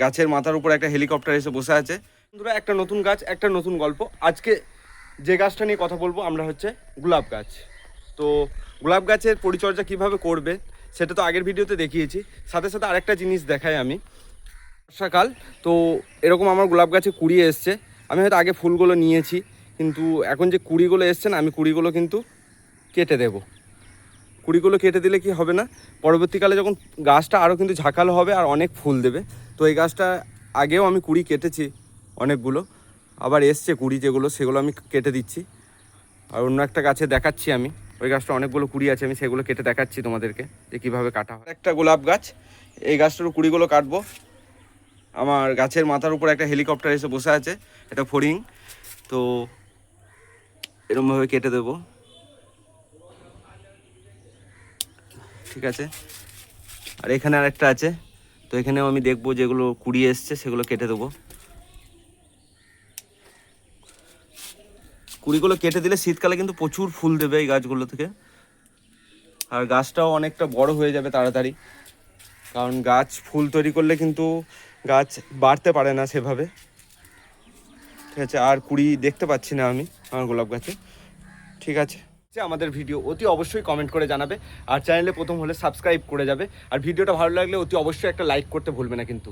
গাছের মাথার উপর একটা হেলিকপ্টার এসে বসে আছে। বন্ধুরা, একটা নতুন গাছ, একটা নতুন গল্প। আজকে যে গাছটা নিয়ে কথা বলবো আমরা হচ্ছে গোলাপ গাছ। তো গোলাপ গাছের পরিচর্যা কিভাবে করবে সেটা তো আগের ভিডিওতে দেখিয়েছি। সাথে সাথে আরেকটা জিনিস দেখাই আমি। বর্ষাকাল তো এরকম আমার গোলাপ গাছে কুড়ি এসছে। আমি হয়তো আগে ফুলগুলো নিয়েছি, কিন্তু এখন যে কুড়িগুলো এসছে না, আমি কুড়িগুলো কিন্তু কেটে দেবো। কুড়িগুলো কেটে দিলে কি হবে না, পরবর্তীকালে যখন গাছটা আরও কিন্তু ঝাঁকালো হবে আর অনেক ফুল দেবে। তো এই গাছটা আগেও আমি কুড়ি কেটেছি অনেকগুলো, আবার এসছে কুড়ি, যেগুলো সেগুলো আমি কেটে দিচ্ছি। আর অন্য একটা গাছে দেখাচ্ছি আমি, ওই গাছটা অনেকগুলো কুড়ি আছে, আমি সেগুলো কেটে দেখাচ্ছি তোমাদেরকে যে কীভাবে কাটা হয়। একটা গোলাপ গাছ, এই গাছটারও কুড়িগুলো কাটবো। আমার গাছের মাথার উপর একটা হেলিকপ্টার এসে বসে আছে, এটা ফড়িং। তো এরকমভাবে কেটে দেবো, ঠিক আছে। আর এখানে আরেকটা আছে, তো এখানেও আমি দেখবো যেগুলো কুড়ি এসছে সেগুলো কেটে দেবো। কুড়িগুলো কেটে দিলে শীতকালে কিন্তু প্রচুর ফুল দেবে এই গাছগুলো থেকে, আর গাছটাও অনেকটা বড় হয়ে যাবে তাড়াতাড়ি। কারণ গাছ ফুল তৈরি করলে কিন্তু গাছ বাড়তে পারে না সেভাবে, ঠিক আছে। আর কুড়ি দেখতে পাচ্ছি না আমি আমার গোলাপ গাছে, ঠিক আছে। আমাদের ভিডিও অতি অবশ্যই কমেন্ট করে জানাবে, আর চ্যানেলে প্রথম হলে সাবস্ক্রাইব করে যাবে। আর ভিডিওটা ভালো লাগলে অতি অবশ্যই একটা লাইক করতে ভুলবে না কিন্তু।